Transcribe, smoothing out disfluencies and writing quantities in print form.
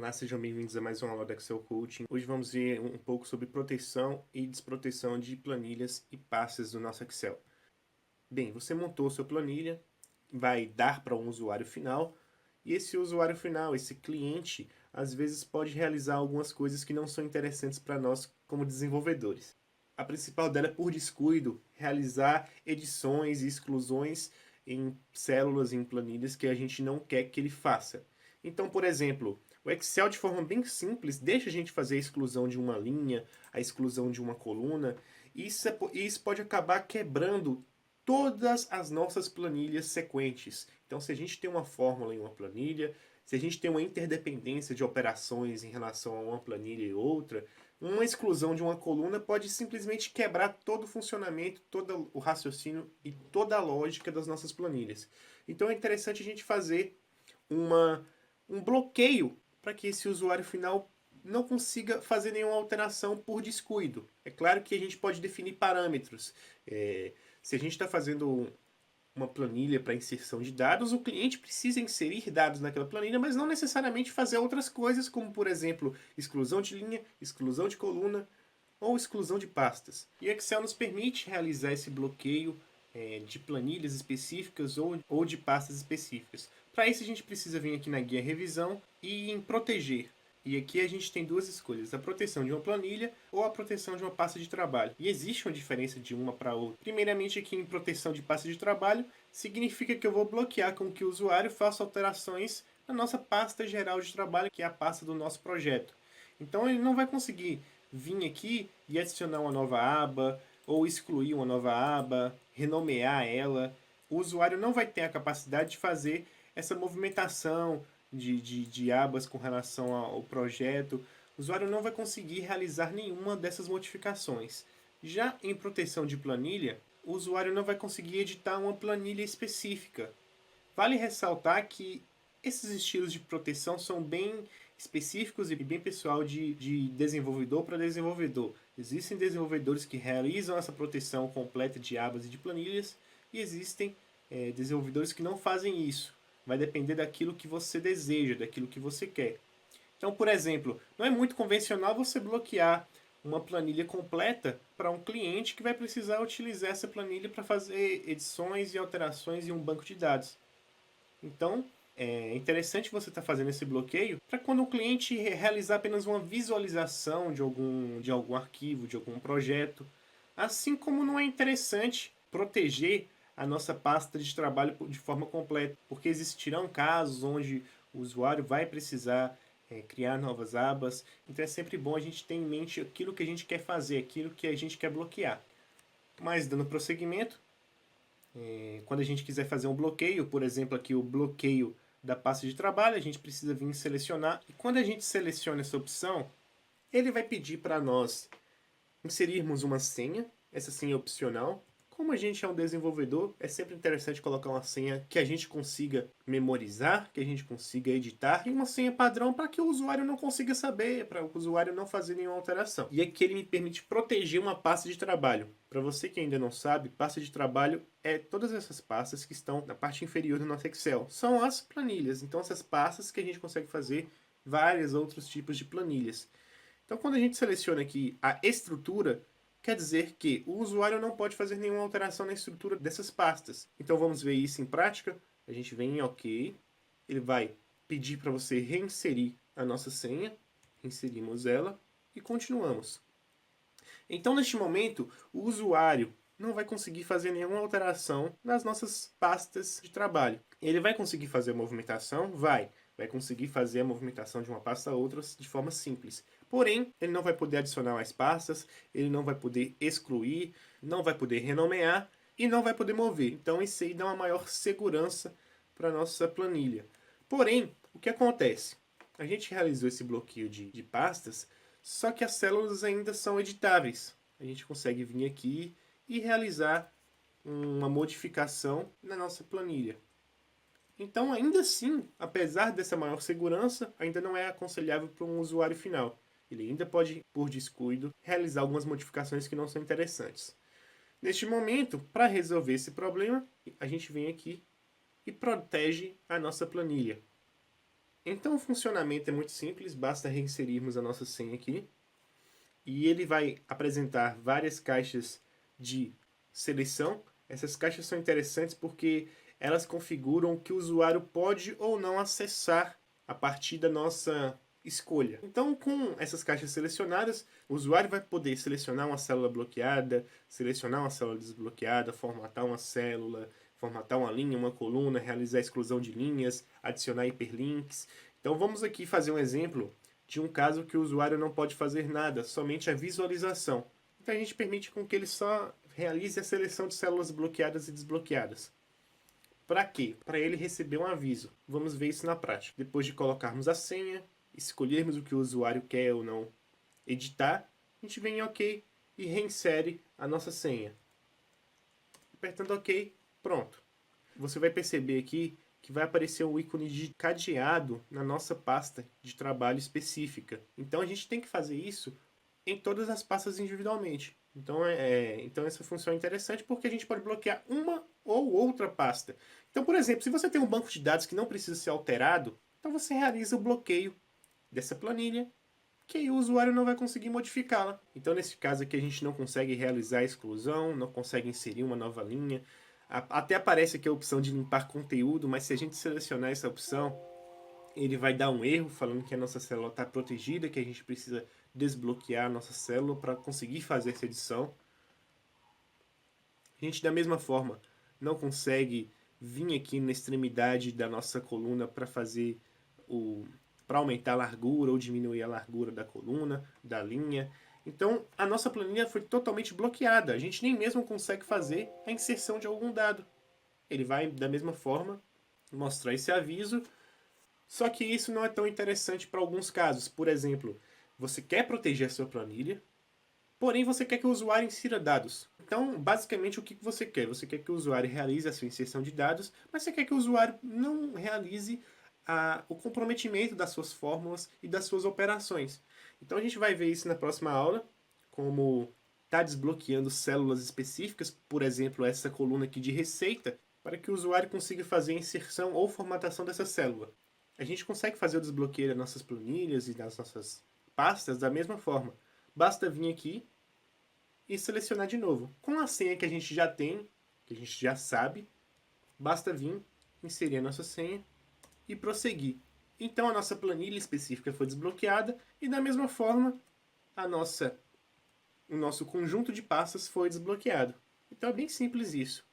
Olá, sejam bem-vindos a mais uma aula do Excel Coaching. Hoje vamos ver um pouco sobre proteção e desproteção de planilhas e pastas do nosso Excel. Bem, você montou sua planilha, vai dar para um usuário final, e esse usuário final, esse cliente, às vezes pode realizar algumas coisas que não são interessantes para nós como desenvolvedores. A principal dela é, por descuido, realizar edições e exclusões em células, em planilhas que a gente não quer que ele faça. Então, por exemplo, o Excel, de forma bem simples, deixa a gente fazer a exclusão de uma linha, a exclusão de uma coluna, e isso pode acabar quebrando todas as nossas planilhas sequentes. Então, se a gente tem uma fórmula em uma planilha, se a gente tem uma interdependência de operações em relação a uma planilha e outra, uma exclusão de uma coluna pode simplesmente quebrar todo o funcionamento, todo o raciocínio e toda a lógica das nossas planilhas. Então é interessante a gente fazer um bloqueio para que esse usuário final não consiga fazer nenhuma alteração por descuido. É claro que a gente pode definir parâmetros. Se a gente está fazendo uma planilha para inserção de dados, o cliente precisa inserir dados naquela planilha, mas não necessariamente fazer outras coisas, como, por exemplo, exclusão de linha, exclusão de coluna ou exclusão de pastas. E o Excel nos permite realizar esse bloqueio de planilhas específicas ou de pastas específicas. Para isso, a gente precisa vir aqui na guia revisão e em proteger. E aqui a gente tem duas escolhas, a proteção de uma planilha ou a proteção de uma pasta de trabalho. E existe uma diferença de uma para outra. Primeiramente, aqui em proteção de pasta de trabalho, significa que eu vou bloquear com que o usuário faça alterações na nossa pasta geral de trabalho, que é a pasta do nosso projeto. Então ele não vai conseguir vir aqui e adicionar uma nova aba, ou excluir uma nova aba, renomear ela. O usuário não vai ter a capacidade de fazer essa movimentação de abas com relação ao projeto. O usuário não vai conseguir realizar nenhuma dessas modificações. Já em proteção de planilha, o usuário não vai conseguir editar uma planilha específica. Vale ressaltar que esses estilos de proteção são bem específicos e bem pessoal de desenvolvedor para desenvolvedor. Existem desenvolvedores que realizam essa proteção completa de abas e de planilhas, e existem desenvolvedores que não fazem isso. Vai depender daquilo que você deseja, daquilo que você quer. Então, por exemplo, não é muito convencional você bloquear uma planilha completa para um cliente que vai precisar utilizar essa planilha para fazer edições e alterações em um banco de dados. Então, é interessante você estar fazendo esse bloqueio para quando o cliente realizar apenas uma visualização de algum arquivo, de algum projeto. Assim como não é interessante proteger a nossa pasta de trabalho de forma completa, porque existirão casos onde o usuário vai precisar criar novas abas. Então é sempre bom a gente ter em mente aquilo que a gente quer fazer, aquilo que a gente quer bloquear. Mas dando prosseguimento, quando a gente quiser fazer um bloqueio, por exemplo, aqui o bloqueio da pasta de trabalho, a gente precisa vir selecionar. E quando a gente seleciona essa opção, ele vai pedir para nós inserirmos uma senha. Essa senha é opcional. Como a gente é um desenvolvedor, é sempre interessante colocar uma senha que a gente consiga memorizar, que a gente consiga editar, e uma senha padrão para que o usuário não consiga saber, para o usuário não fazer nenhuma alteração. E aqui ele me permite proteger uma pasta de trabalho. Para você que ainda não sabe, pasta de trabalho é todas essas pastas que estão na parte inferior do nosso Excel. São as planilhas, então essas pastas que a gente consegue fazer vários outros tipos de planilhas. Então quando a gente seleciona aqui a estrutura, quer dizer que o usuário não pode fazer nenhuma alteração na estrutura dessas pastas. Então vamos ver isso em prática. A gente vem em OK, ele vai pedir para você reinserir a nossa senha, inserimos ela e continuamos. Então neste momento, o usuário não vai conseguir fazer nenhuma alteração nas nossas pastas de trabalho. Ele vai conseguir fazer a movimentação? Vai conseguir fazer a movimentação de uma pasta a outra de forma simples. Porém, ele não vai poder adicionar mais pastas, ele não vai poder excluir, não vai poder renomear e não vai poder mover. Então isso aí dá uma maior segurança para a nossa planilha. Porém, o que acontece? A gente realizou esse bloqueio de pastas, só que as células ainda são editáveis. A gente consegue vir aqui e realizar uma modificação na nossa planilha. Então, ainda assim, apesar dessa maior segurança, ainda não é aconselhável para um usuário final. Ele ainda pode, por descuido, realizar algumas modificações que não são interessantes. Neste momento, para resolver esse problema, a gente vem aqui e protege a nossa planilha. Então o funcionamento é muito simples, basta reinserirmos a nossa senha aqui. E ele vai apresentar várias caixas de seleção. Essas caixas são interessantes porque elas configuram o que o usuário pode ou não acessar a partir da nossa escolha. Então, com essas caixas selecionadas, o usuário vai poder selecionar uma célula bloqueada, selecionar uma célula desbloqueada, formatar uma célula, formatar uma linha, uma coluna, realizar a exclusão de linhas, adicionar hiperlinks. Então, vamos aqui fazer um exemplo de um caso que o usuário não pode fazer nada, somente a visualização. Então, a gente permite com que ele só realize a seleção de células bloqueadas e desbloqueadas. Para quê? Para ele receber um aviso. Vamos ver isso na prática. Depois de colocarmos a senha, escolhermos o que o usuário quer ou não editar, a gente vem em OK e reinsere a nossa senha. Apertando OK, pronto. Você vai perceber aqui que vai aparecer um ícone de cadeado na nossa pasta de trabalho específica. Então a gente tem que fazer isso em todas as pastas individualmente. Então essa função é interessante porque a gente pode bloquear uma ou outra pasta. Então, por exemplo, se você tem um banco de dados que não precisa ser alterado, então você realiza o bloqueio dessa planilha, que aí o usuário não vai conseguir modificá-la. Então, nesse caso aqui, a gente não consegue realizar a exclusão, não consegue inserir uma nova linha. Até aparece aqui a opção de limpar conteúdo, mas se a gente selecionar essa opção, ele vai dar um erro falando que a nossa célula está protegida, que a gente precisa desbloquear a nossa célula para conseguir fazer essa edição. A gente, da mesma forma, não consegue vir aqui na extremidade da nossa coluna para fazer para aumentar a largura ou diminuir a largura da coluna, da linha. Então, a nossa planilha foi totalmente bloqueada. A gente nem mesmo consegue fazer a inserção de algum dado. Ele vai, da mesma forma, mostrar esse aviso. Só que isso não é tão interessante para alguns casos. Por exemplo, você quer proteger a sua planilha, porém você quer que o usuário insira dados. Então, basicamente, o que você quer? Você quer que o usuário realize a sua inserção de dados, mas você quer que o usuário não realize o comprometimento das suas fórmulas e das suas operações. Então, a gente vai ver isso na próxima aula, como está desbloqueando células específicas, por exemplo, essa coluna aqui de receita, para que o usuário consiga fazer a inserção ou formatação dessa célula. A gente consegue fazer o desbloqueio das nossas planilhas e das nossas pastas da mesma forma. Basta vir aqui e selecionar de novo. Com a senha que a gente já tem, que a gente já sabe, basta vir, inserir a nossa senha e prosseguir. Então a nossa planilha específica foi desbloqueada e da mesma forma o nosso conjunto de pastas foi desbloqueado. Então é bem simples isso.